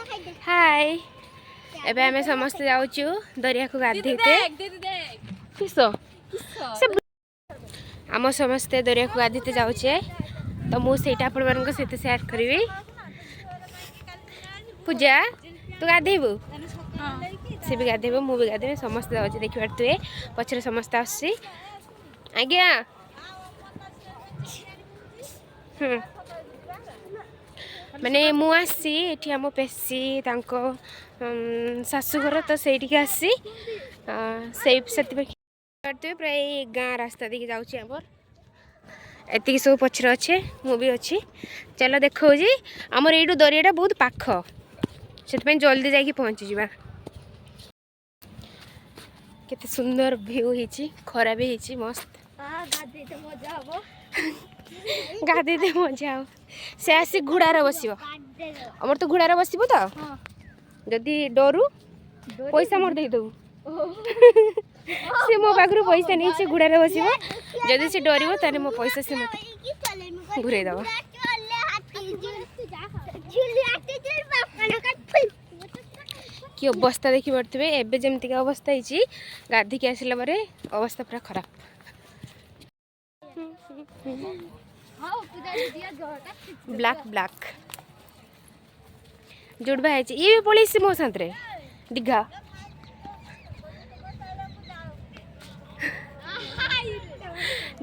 हाय एबे हमें समस्त जाऊचु दरिया को गाधेते किस आम समस्ते दरिया को गाधेते जाऊचे तो मु सेटा आपण मानक सहित शेयर करबी। पूजा तू गाधेबू से भी गाधेब मु भी गाधेबे समस्त जाऊचे देखि पारतुए पछरे समस्त आसी आज्ञा माने मु आसी एठी आम पेसी तांको शाशुघर तो सेठी आसी से प्राय गाँ रास्ता देखिए जाऊँगी आमर एति सब पछर अच्छे मु भी अच्छी चलो देखो जी आमर यू दरियाटा बहुत पाख से जल्दी जाकि पहुँची जा केते सुंदर व्यू होती खरा भी होती मस्त गाधे मजा आ से आसी घोड़ार बस अमर तो घोड़ार बस तो जदि डरू पैसा मोर देदेबू से मो पाखु पैसा नहीं से घोड़ार बस जदि से डर ताने मो पैसा से मत घुरे दब कि अवस्था देखी पारे एवं जमती अवस्था होती गाधिक आसला अवस्था पूरा खराब ब्लैक ब्लैक जोड़ बाई ये भी पलैसी मो साथ दीघा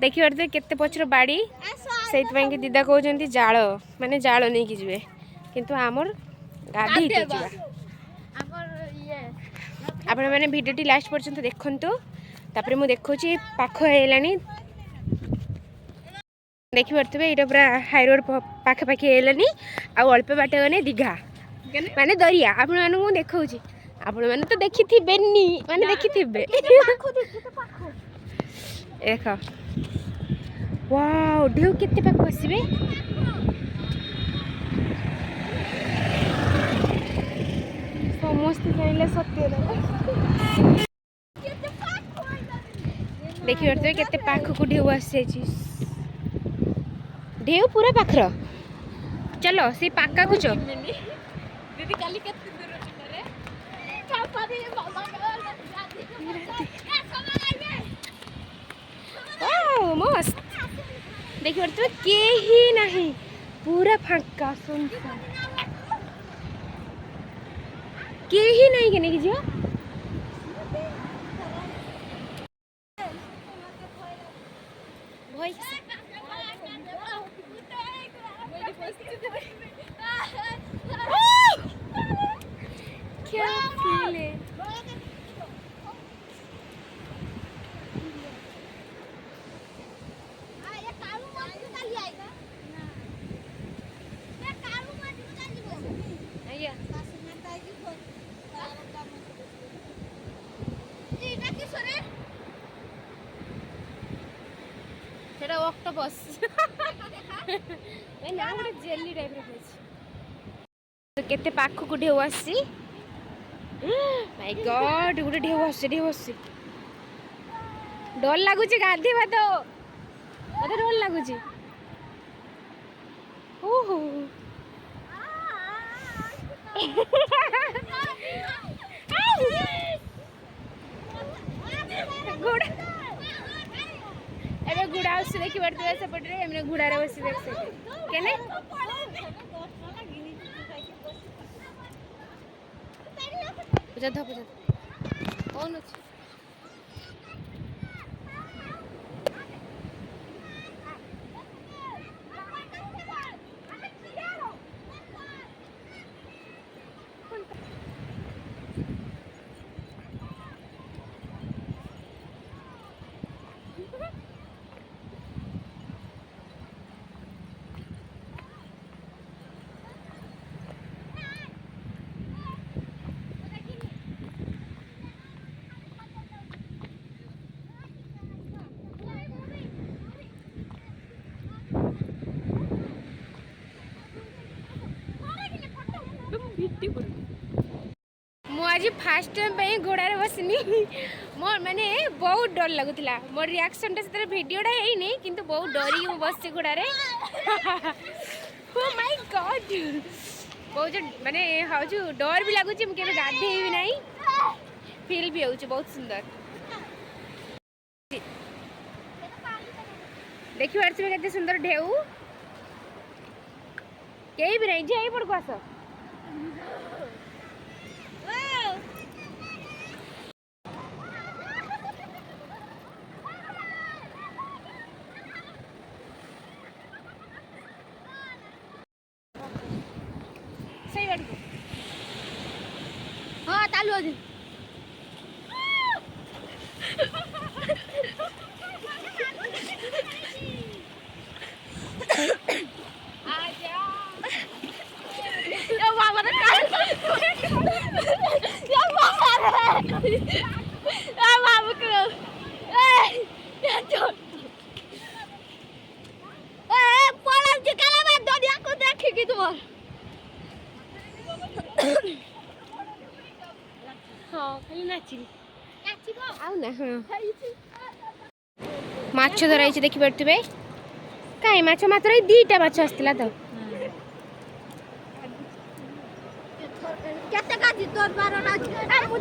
देखी पारे केते पछर बाड़ी से दीदा कहते जाल माने जाल नहीं कि जीवे किंतु आमर गाधी आपण मैंने भिडियोटी लास्ट पर्यंत देखंतु तापर मु देखौची पाख हेलानी देखी पारे ये पूरा हाई रोड पाखापाखि हेलानी आउ अल्प बाट गने दीघा माने दरिया आपण मानू देखौची आपण माने तो देखी थिबेनी माने देखी थिबे देख वाओ ढेउ केते पाख आसीबे समस्त जाइले सत्य देखि पारे केते पाख को ढेउ आसी ढेउ पूरा पाखर चलो से पाका को चो दीदी काली केते दूर रे पापा रे मामा वाओ मस्त देखि पारे केही नहीं पूरा फांका सुनसान केही नहीं के नहीं जियो क्या फील है सेटा ऑक्टोपस ए ना गोटे जेली टाइप रे होछ तो केते पाख को ढेउ आसी माय गॉड गोटे ढेउ आसी डर लागुची गाधीबा तो मते डर लागुची ओहो गुड एबे गुड़ा आसी देखि पारते सेपटे हमने घोड़ा रे बसी देख सके केने पूजा ध पूजा कौन अछि आज फास्ट टाइम पे घोड़ार बसनी मोर माने बहुत डर लगुला मोर रिएक्शन से वीडियोटा है किंतु बहुत डरी बस घोड़ारे ओ माय गॉड बहुत माने हजू डर भी लगुच मुझे गाधे भी नहीं फील भी हो बहुत सुंदर देखी पारे के सुंदर ढेउ कहीं भी नहीं जे पड़को आस सही बात को हाँ चालू आज माछ धराई देखी पारे कहीं माछ मात्र दीटा माछ आसला तो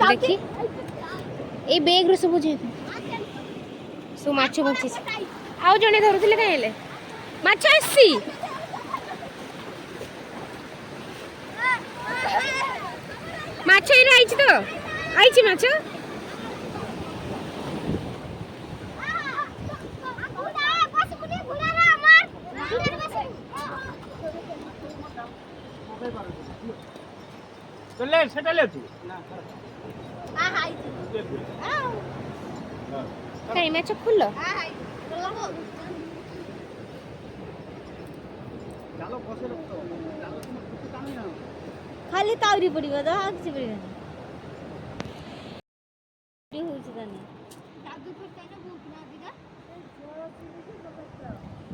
देखी ए बेग सब सब माछ बची आउ जड़े धरुले कहीं माछ आसी माछ आई तो आई माछ चले सेटा ले तू हां हां कहीं मैच खुल्लो हां हां चलो बसे रखो खाली तावरी पड़िबो तो हां किछ पड़िबो टी होछ तने दादू पर तने भूख ना दिगा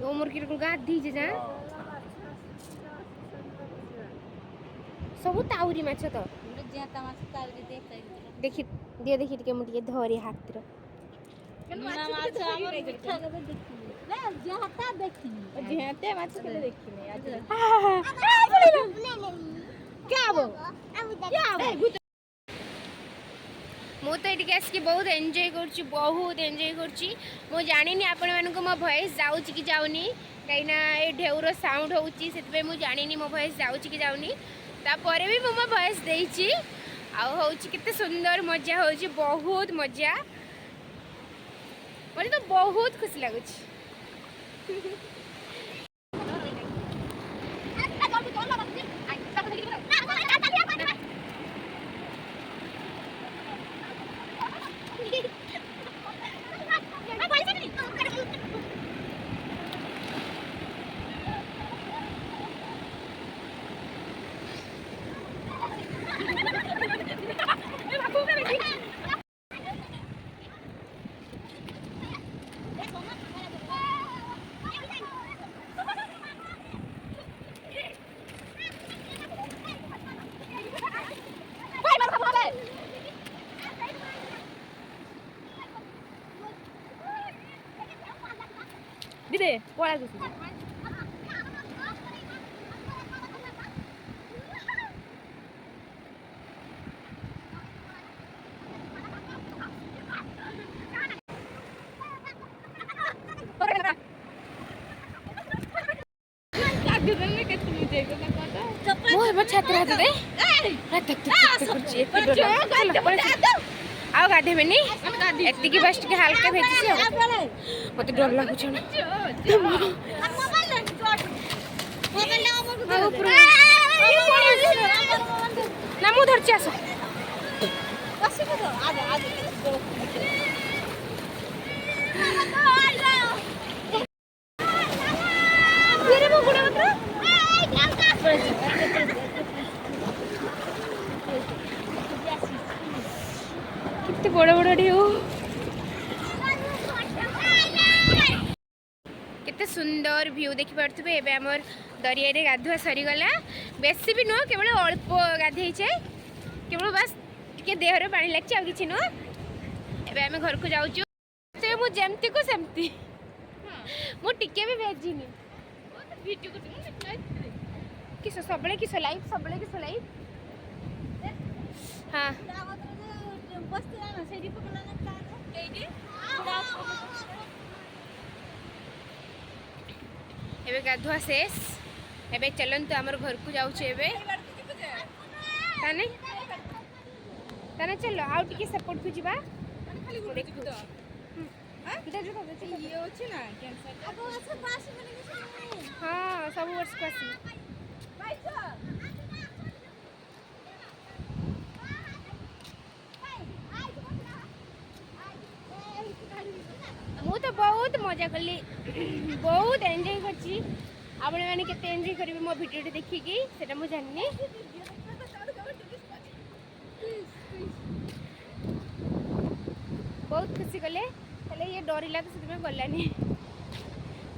ओ मुर्गी को गाद दी जे जा सब ताउरी माछ तो जेता माछ तावरी देखि दिए देखि के मुटिए धरी हाथ रो नुना माछ हमर मिठा के देखिनी ले जेता देखिनी जेते माछ के देखिनी आज क्या वो मु तो ये आसिक बहुत एंजॉय कर मु जानी आपण मानक मो वॉइस जाऊँ कि जाऊनी कहीं ढेउर साउंड होची मु जानी मो वॉइस जाऊँ कि जाऊनी तापर भी मो वॉइस देछि केते सुंदर मजा होची बहुत मजा मुझे तो बहुत खुशी लगुच दीदी पड़ा छात्र आउ गाधे बेनी एतिकी बस टिके हल्का भेजी मत डर लगुच ना मु धरची आस कितने बड़ बड़ ढेउ केते सुंदर व्यू देखि पारथबे एबे हमर दरिया रे गाधुआ सरीगला बेसी भी नुह केवल अल्प गाधे छे केवल बस टिके देह रे पानी लागछ आ किछि नुह एबे हम घर को जाउछु से मु जेमती को सेमती मु टिके भी भेजिनी वीडियो को किस सबले किस लाइफ सबले किस लाइफ हाँ एबे गाधुआ शेष एबे चलन्तु आमर घर को जाउछे एबे ताने ताने चलो आउ टिके सपोर्ट को जिबा हाँ सब वर्ष को आसी मु तो बहुत मजा कली बहुत एंजॉय करची आपने माने केते एंजॉय करबे मो वीडियो देखिकी सेटा मु जाननी बहुत खुशी कले हेले ये डरिला तो सेते गलानी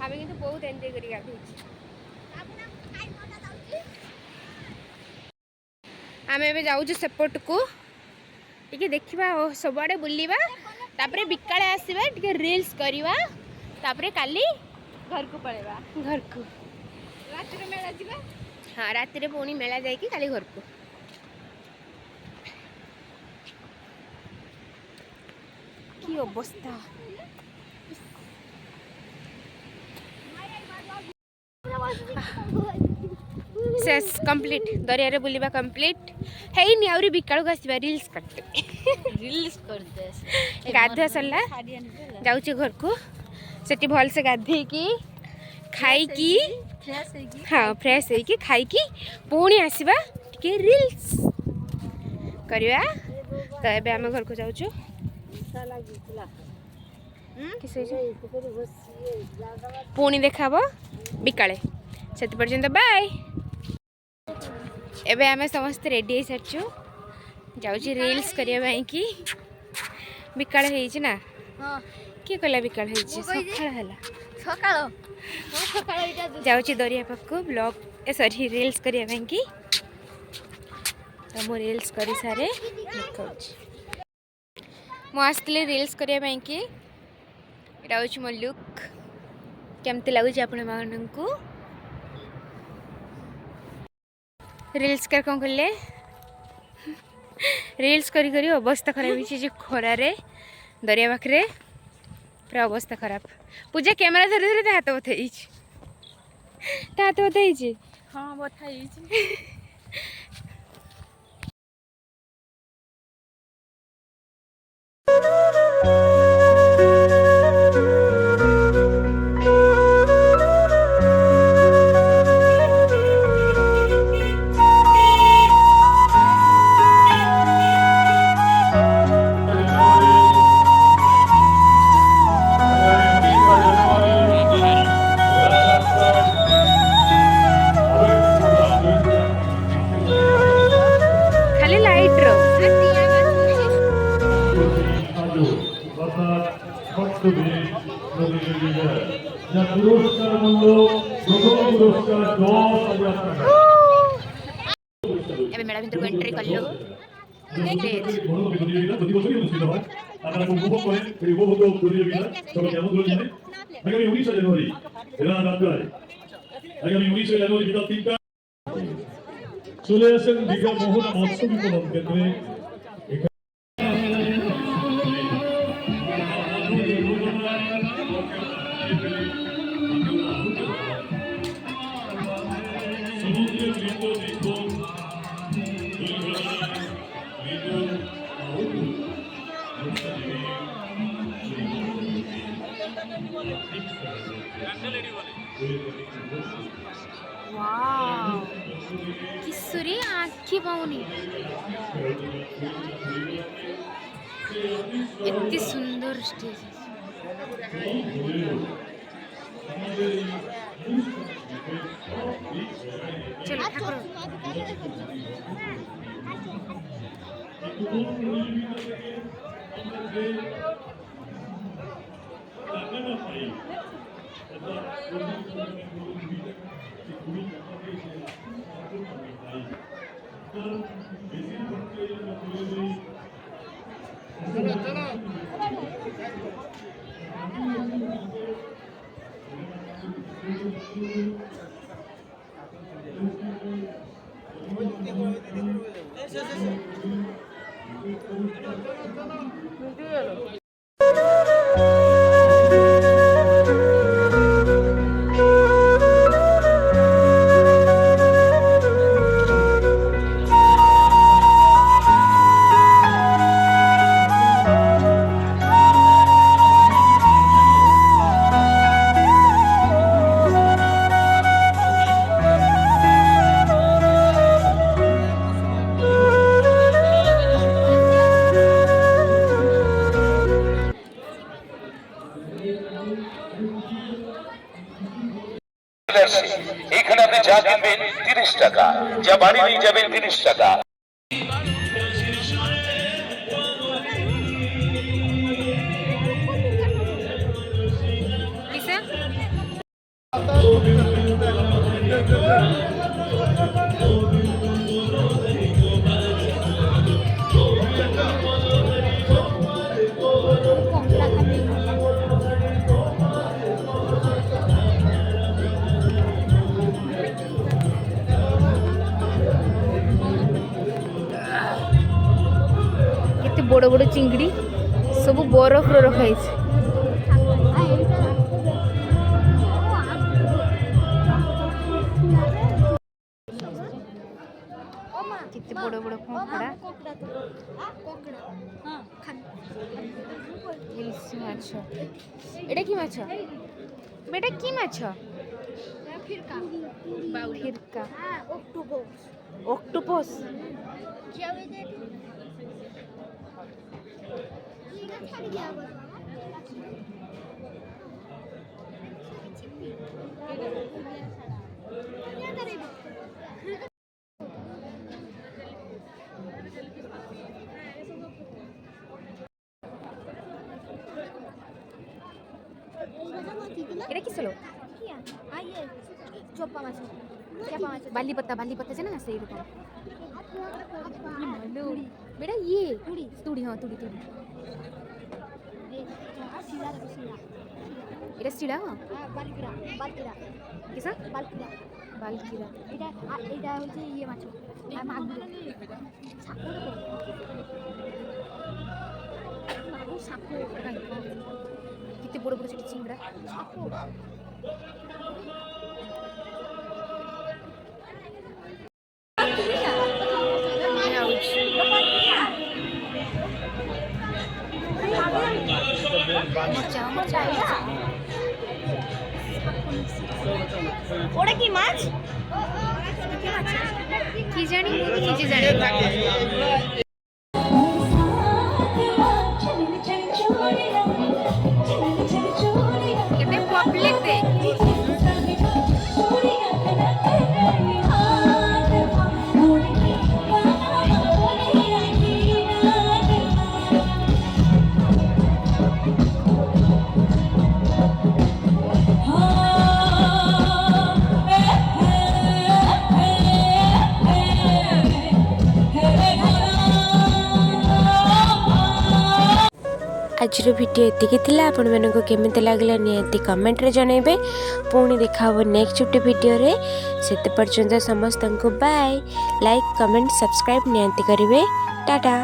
आमे किंतु बहुत एंजॉय करी गाधोची आमे एबे जाउछु सेपट को टिके देखिबा सबआडे बुलिबा तापरे बिकाले आसीबा टिके रील्स करिबा तापरे काली घर को पळेबा घर को रात रे मेला जिबा हां रात रे पोणी मेला जाई कि काली घर को की अवस्था शेष कंप्लीट दरिया रे बुलिबा कंप्लीट हेई नि आउरी बिकाळ को आसीबा रील्स करते गाधुआ सरला जाउची घर को सेठी भल से गाधे की खाई की हाँ फ्रेश है कि खाई की पुणी आसीबा टिके रील्स करिया तो एबे हम घर को जाउछु पुणी देखाबो बिकाळे सेति पर्यंत बाय एबे आमे समस्त रेडी सारछु जाउची रील्स करिया भाई की बिकाळ हेइ छी ना हां के कला बिकाळ हेइ छी सकाळ हला सकाळ जाउची दरिया पक्को ब्लॉग सॉरी रील्स करिया भाई की तो मो रील्स करी सारे देखौछी मो आस्तले रील्स करिया भाई की एटा होची मो लुक केमते लागुची आपण माननकू रील्स कर कौन कले रील्स करी करी अवस्था खराब होची जे खरा रे दरिया पाखरे पूरा अवस्था खराब पूजा कैमरा धरे धरे हाथ बथाई हाथ बथाई हाँ बथाई পুরস্কার মূল্য প্রথম পুরস্কার 10,000 টাকা এবে মেলা ভিতর এন্ট্রি করলো প্রতি বছরই অনুষ্ঠিত হয় আপনারা উপভোগ করেন এই উপভোগ প্রতিযোগিতা সবাই কেমন করে জানেন আগামী 19 জানুয়ারি এলা রাতটায় আগামী 19 জানুয়ারি বিকাল 3টা চলে আসেন দীঘা মোহনা মৎস্য বিপণন কেন্দ্রে वाव किसुरी आखी पाउनी इतनी सुंदर स्टेज चलो ठाकुर এখানে আপনি যা কিনবেন 30 টাকা, যা বাড়ি নিয়ে যাবেন 30 টাকা। কিসে କେତେ ବଡ଼ ବଡ଼ ଚିଙ୍ଗିଡ଼ି ସବୁ ବରଫର ରଖାହେଇଛି। କେତେ ବଡ଼ ବଡ଼ କଙ୍କଡ଼ା, ଇଲିଶି ମାଛ। ଏଇଟା କି ମାଛ? ଏଇଟା କି ମାଛ? ଫିରକା, ଅକ୍ଟୋପସ୍। এটা কি ছিল? বালিপত্তা, বালিপত্তা জানা না সেই রকম। বেটা ইয়ে তুড়ি, হ্যাঁ তুড়ি তুড়ি। এটা শিলা, হ্যাঁ কিসা বালকিরা। এটা হচ্ছে ইয়ে মাছ আর মাগুর কেতে বড় বড় ছোট চিংড়া। ওটা কি মাছ? কি জানি, কি জানি। কেতে পাবলিক দেখ। आजर वीडियो एतिकी थिला। आपण मानको केमिति लागला नियति कमेंट रे जणाइबे। पुणी देखा हो नेक्स्ट गोटे वीडियो रे। सेते पर्यंत समस्त को बाय। लाइक कमेंट सब्सक्राइब नियति करिवे। टाटा।